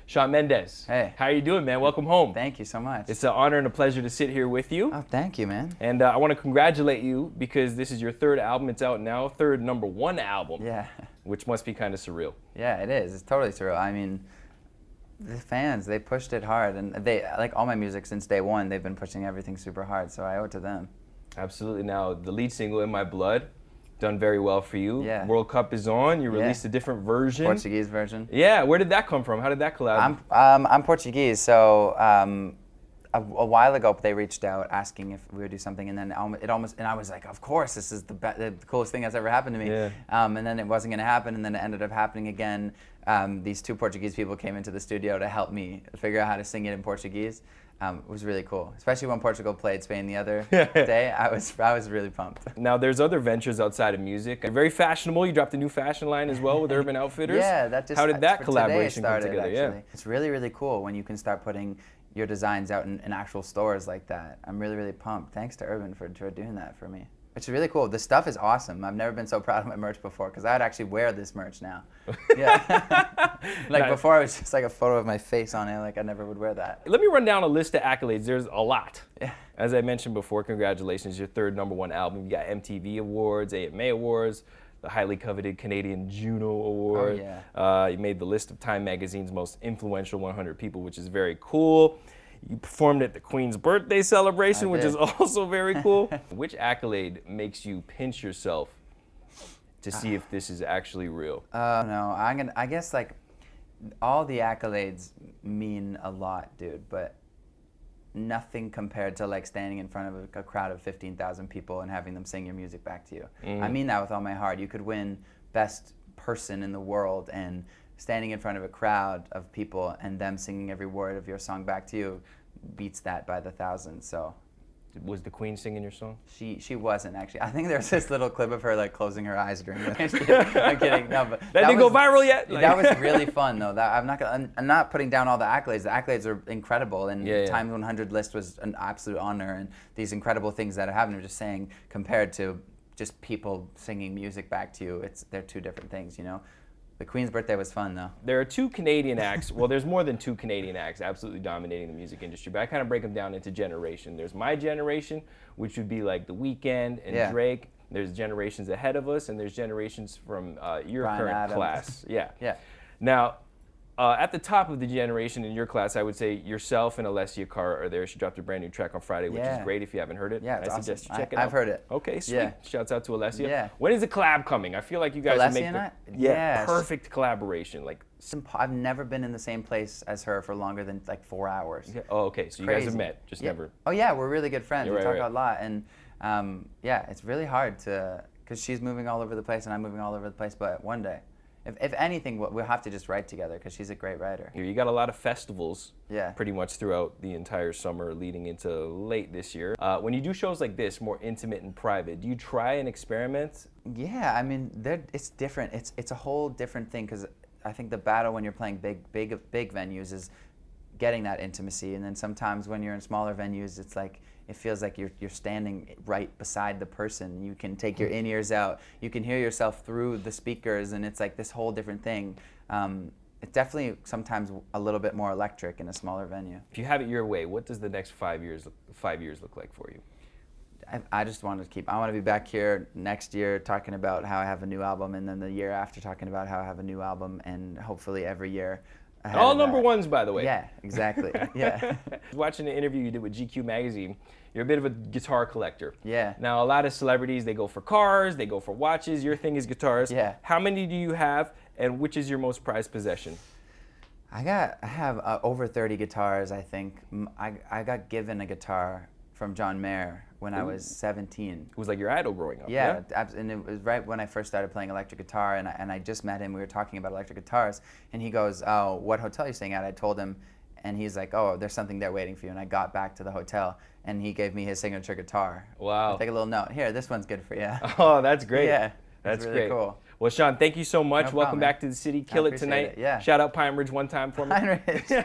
Shawn Mendes. Hey. How are you doing, man? Welcome home. Thank you so much. It's an honor and a pleasure to sit here with you. Oh, thank you, man. And I want to congratulate you because this is your third album. It's out now, third #1 album. Yeah. Which must be kind of surreal. Yeah, it is. It's totally surreal. I mean, the fans, they pushed it hard. And they, like all my music since day one, they've been pushing everything super hard. So I owe it to them. Absolutely. Now, the lead single, In My Blood, done very well for you. Yeah. World Cup is on. You released a different version. Portuguese version. Yeah. Where did that come from? How did that collab? I'm Portuguese, so a while ago they reached out asking if we would do something, and then and I was like, of course, this is the coolest thing that's ever happened to me. Yeah. And then it wasn't going to happen, and then it ended up happening again. These two Portuguese people came into the studio to help me figure out how to sing it in Portuguese. It was really cool, especially when Portugal played Spain the other day. I was really pumped. Now, there's other ventures outside of music. You're very fashionable. You dropped a new fashion line as well with Urban Outfitters. Yeah, that just how did that collaboration come started, together? Actually. Yeah, it's really, really cool when you can start putting your designs out in actual stores like that. I'm really, really pumped. Thanks to Urban for doing that for me. It's really cool. The stuff is awesome. I've never been so proud of my merch before because I'd actually wear this merch now. Yeah. Like before, it was just like a photo of my face on it. Like I never would wear that. Let me run down a list of accolades. There's a lot. Yeah. As I mentioned before, congratulations, your third #1 album. You got MTV Awards, AMA Awards, the highly coveted Canadian Juno Award. Oh, yeah. You made the list of Time Magazine's most influential 100 people, which is very cool. You performed at the Queen's birthday celebration, which is also very cool. Which accolade makes you pinch yourself to see if this is actually real? No, I guess like all the accolades mean a lot, dude, but nothing compared to like standing in front of a crowd of 15,000 people and having them sing your music back to you. I mean that with all my heart. You could win best person in the world, and standing in front of a crowd of people and them singing every word of your song back to you beats that by the thousand. So Was the Queen singing your song? she wasn't actually. I think there's this little clip of her like closing her eyes during it. I'm kidding. No, but that didn't go viral yet. That was really fun though. I'm not putting down all the accolades. The accolades are incredible, and Time 100 list was an absolute honor, and these incredible things that are happening. I'm just saying, compared to just people singing music back to you, they're two different things, you know. The Queen's birthday was fun, though. There are two Canadian acts. Well, there's more than two Canadian acts absolutely dominating the music industry, but I kind of break them down into generation. There's my generation, which would be like The Weeknd and Drake. There's generations ahead of us, and there's generations from your Bryan current Adams. class. Yeah. Yeah. Now, at the top of the generation in your class, I would say yourself and Alessia Cara are there. She dropped a brand new track on Friday, which is great if you haven't heard it. Yeah, I suggest you check it out. I've heard it. Okay, sweet. Yeah. Shouts out to Alessia. Yeah. When is the collab coming? I feel like you guys Alessia would make and I? the perfect collaboration. Like, I've never been in the same place as her for longer than like 4 hours. oh, okay. So you guys have met, just never. Oh yeah, we're really good friends. We talk right. a lot, and yeah, it's really hard because she's moving all over the place and I'm moving all over the place. But one day, if anything, we'll have to just write together because she's a great writer. You got a lot of festivals Yeah. pretty much throughout the entire summer leading into late this year. When you do shows like this, more intimate and private, do you try and experiment? Yeah, I mean, it's different. It's a whole different thing because I think the battle when you're playing big venues is getting that intimacy, and then sometimes when you're in smaller venues, it's like it feels like you're standing right beside the person. You can take your in-ears out. You can hear yourself through the speakers, and it's like this whole different thing. It's definitely sometimes a little bit more electric in a smaller venue. If you have it your way, what does the next 5 years look like for you? I just want to I want to be back here next year talking about how I have a new album, and then the year after talking about how I have a new album, and hopefully every year. All #1s, by the way. Yeah, exactly. Yeah. Watching the interview you did with GQ magazine, you're a bit of a guitar collector. Yeah. Now, a lot of celebrities, they go for cars, they go for watches. Your thing is guitars. Yeah. How many do you have, and which is your most prized possession? I have over 30 guitars, I think. I got given a guitar from John Mayer when I was 17. It was like your idol growing up. Yeah, and it was right when I first started playing electric guitar, and I just met him. We were talking about electric guitars, and he goes, "Oh, what hotel are you staying at?" I told him, and he's like, "Oh, there's something there waiting for you." And I got back to the hotel, and he gave me his signature guitar. Wow. I'll take a little note. Here, this one's good for you. Oh, that's great. Yeah, that's really great. Cool. Well, Shawn, thank you so much. No Welcome problem, back to the city. Kill it appreciate tonight. it, yeah. Shout out Pine Ridge one time for me. Pine Ridge.